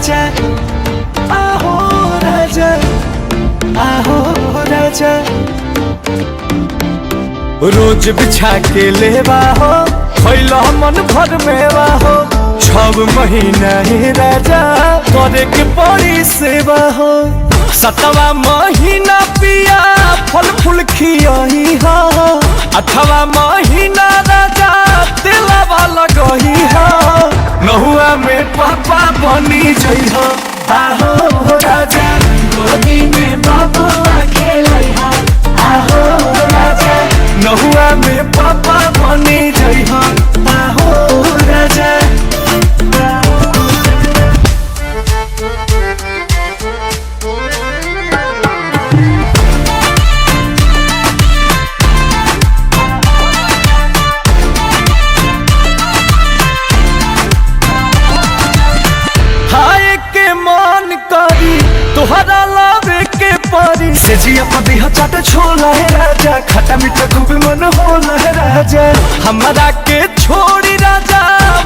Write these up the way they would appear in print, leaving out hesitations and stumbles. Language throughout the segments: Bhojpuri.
राजा आहो राजा आहो राजा। रोज बिछा के लेवा हो खैला मन भर मेवा हो 6 महीना ही राजा करे के पड़ी सेवा हो। 7वां महीना पिया फल फूल खियाही हो 8वां महीना राजा तेलावा लगही हो 9वां में पापा बनी जइहो आहो राजा गोदी में बबुआ खेलइहा आहो राजा 9वां में पापा बनी जइहो आहो राजा। तोहरा लावे के पारी से जिया पदी चाट छोला है राजा खट्टा मीठा खूब मन होला है राजा। हमारा के छोड़ी राजा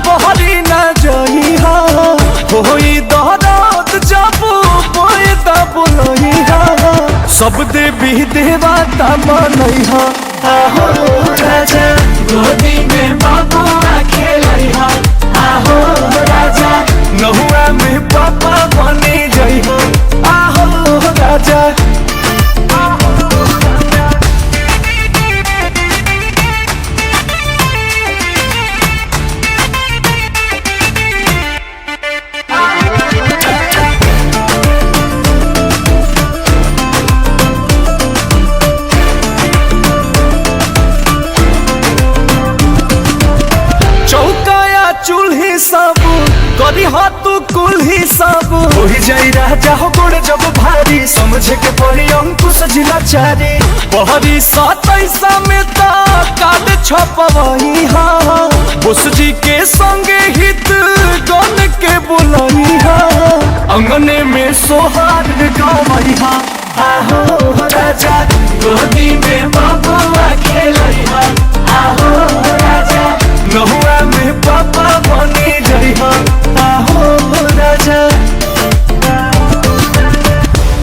बहरी ना जई हो होई दहरात जाबू बोए दबुलई हो सब देवी देवता मनई हो आहो राजा गोदी में बबुआ खेलई हो आहो राजा 9वां में पापा बनी जई हो आहो राजा। चौकाया चूल्ही सब करी तू कुल्ही सब हो जाई राजा हो गोड़ जब भारी समझे के पड़ी अंकुश जिला चारी बहरी 27 में तो कार्ड छपवही हा बोस जी के संगे हित गन के बुलही हा अंगने में सोहार गवही हा आहो राजा गोदी में